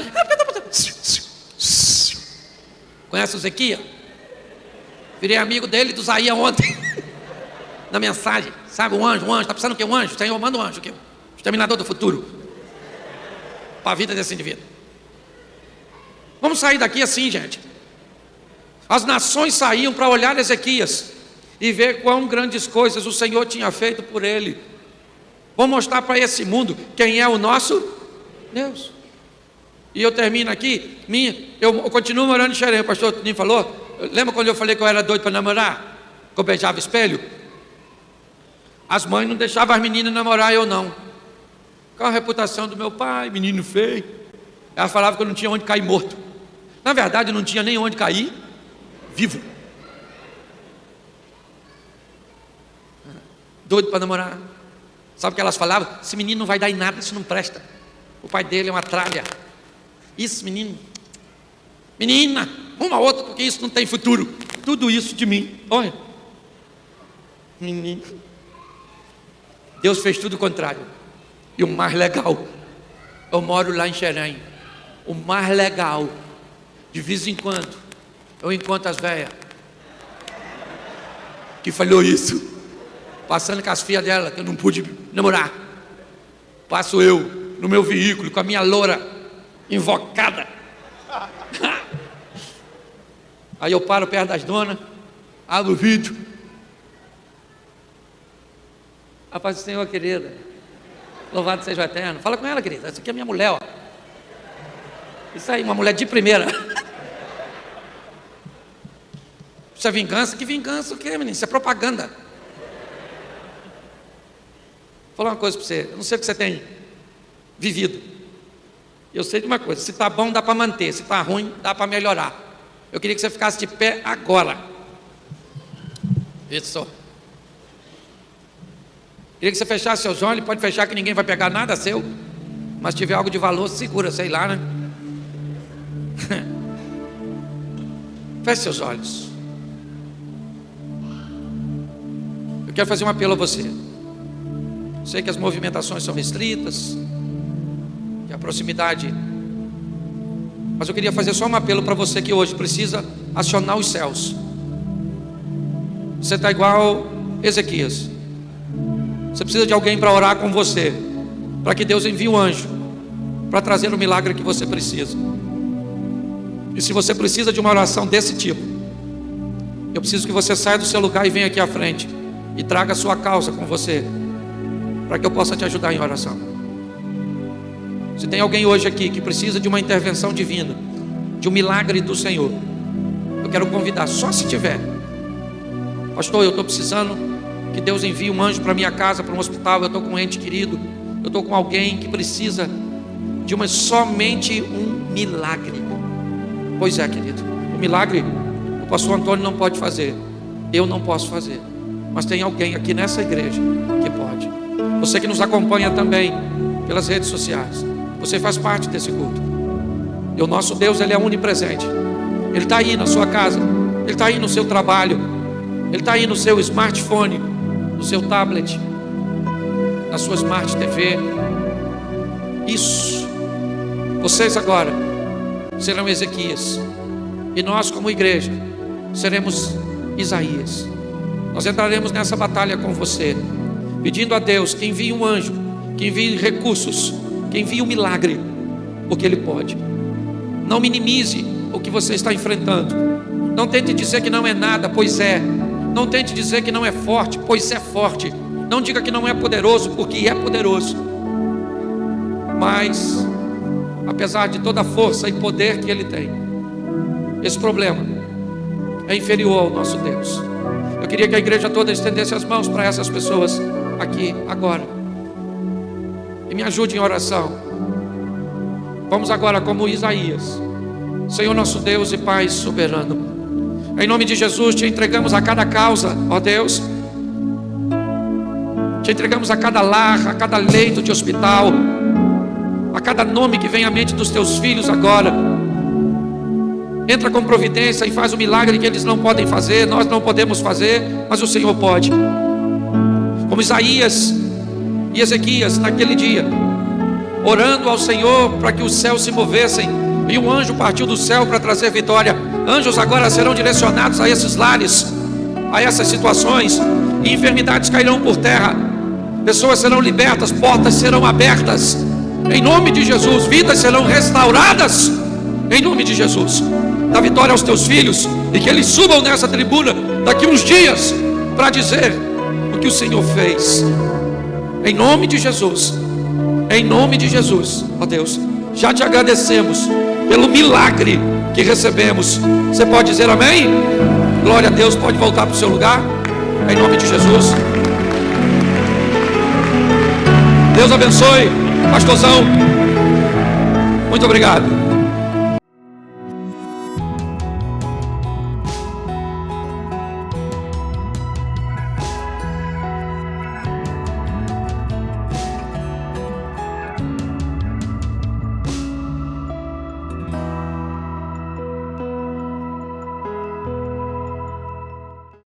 Conhece o Ezequias? Virei amigo dele, do Zaia ontem, na mensagem, sabe, um anjo, está pensando que é um anjo? Senhor, manda um anjo aqui, o exterminador do futuro, para a vida desse indivíduo. Vamos sair daqui assim, gente. As nações saíam para olhar Ezequias e ver quão grandes coisas o Senhor tinha feito por ele. Vamos mostrar para esse mundo quem é o nosso Deus. E eu termino aqui, eu continuo morando em Xerém, o pastor Toninho falou, lembra quando eu falei que eu era doido para namorar? Que eu beijava espelho? As mães não deixavam as meninas namorar, eu não. Qual a reputação do meu pai, menino feio? Ela falava que eu não tinha onde cair morto. Na verdade, eu não tinha nem onde cair vivo. Doido para namorar. Sabe o que elas falavam? Esse menino não vai dar em nada, isso não presta. O pai dele é uma tralha. Isso, menino. Menina, uma outra, porque isso não tem futuro. Tudo isso de mim. Olha. Menino. Deus fez tudo o contrário. E o mais legal, eu moro lá em Xerém. O mais legal, de vez em quando, eu encontro as velhas que falou isso, passando com as filhas dela, que eu não pude namorar. Passo eu no meu veículo com a minha loura invocada. Aí eu paro perto das donas, abro o vidro. A paz do Senhor, querida. Louvado seja o Eterno. Fala com ela, querida. Essa aqui é minha mulher, ó. Isso aí, uma mulher de primeira. Isso é vingança? Que vingança o quê, menino? Isso é propaganda. Vou falar uma coisa para você. Eu não sei o que você tem vivido. Eu sei de uma coisa. Se está bom, dá para manter. Se está ruim, dá para melhorar. Eu queria que você ficasse de pé agora. Isso só. Queria que você fechasse seus olhos. Pode fechar que ninguém vai pegar nada seu. Mas se tiver algo de valor, segura, sei lá, né? Feche seus olhos. Eu quero fazer um apelo a você. Sei que as movimentações são restritas, que a proximidade, mas eu queria fazer só um apelo para você que hoje precisa acionar os céus. Você está igual Ezequias. Você precisa de alguém para orar com você, para que Deus envie um anjo para trazer o milagre que você precisa. E se você precisa de uma oração desse tipo, eu preciso que você saia do seu lugar e venha aqui à frente e traga a sua causa com você, para que eu possa te ajudar em oração. Se tem alguém hoje aqui que precisa de uma intervenção divina, de um milagre do Senhor, eu quero convidar, só se tiver. Pastor, eu estou precisando Que Deus envie um anjo para minha casa, para um hospital. Eu estou com um ente querido, eu estou com alguém que precisa de somente um milagre. Pois é, querido, o milagre o pastor Antônio não pode fazer, eu não posso fazer, mas tem alguém aqui nessa igreja que pode. Você que nos acompanha também pelas redes sociais, você faz parte desse culto. E o nosso Deus, Ele é onipresente. Ele está aí na sua casa, Ele está aí no seu trabalho, Ele está aí no seu smartphone, no seu tablet, na sua Smart TV. Isso. Vocês agora serão Ezequias, e nós como igreja seremos Isaías. Nós entraremos nessa batalha com você, pedindo a Deus que envie um anjo, que envie recursos, que envie um milagre, porque Ele pode. Não minimize o que você está enfrentando. Não tente dizer que não é nada, pois é. Não tente dizer que não é forte, pois é forte. Não diga que não é poderoso, porque é poderoso. Mas, apesar de toda a força e poder que Ele tem, esse problema é inferior ao nosso Deus. Eu queria que a igreja toda estendesse as mãos para essas pessoas aqui, agora, e me ajude em oração. Vamos agora como Isaías. Senhor nosso Deus e Pai soberano, em nome de Jesus te entregamos a cada causa, ó Deus. Te entregamos a cada lar, a cada leito de hospital, a cada nome que vem à mente dos teus filhos agora. Entra com providência e faz o milagre que eles não podem fazer, nós não podemos fazer, mas o Senhor pode. Como Isaías e Ezequias naquele dia, orando ao Senhor para que os céus se movessem, e um anjo partiu do céu para trazer vitória. Anjos agora serão direcionados a esses lares, a essas situações, e enfermidades cairão por terra, pessoas serão libertas, portas serão abertas, em nome de Jesus. Vidas serão restauradas, em nome de Jesus. Dá vitória aos teus filhos, e que eles subam nessa tribuna daqui uns dias para dizer o que o Senhor fez, em nome de Jesus. Em nome de Jesus, ó Deus, já te agradecemos pelo milagre que recebemos. Você pode dizer amém? Glória a Deus. Pode voltar para o seu lugar, em nome de Jesus. Deus abençoe, pastorzão. Muito obrigado.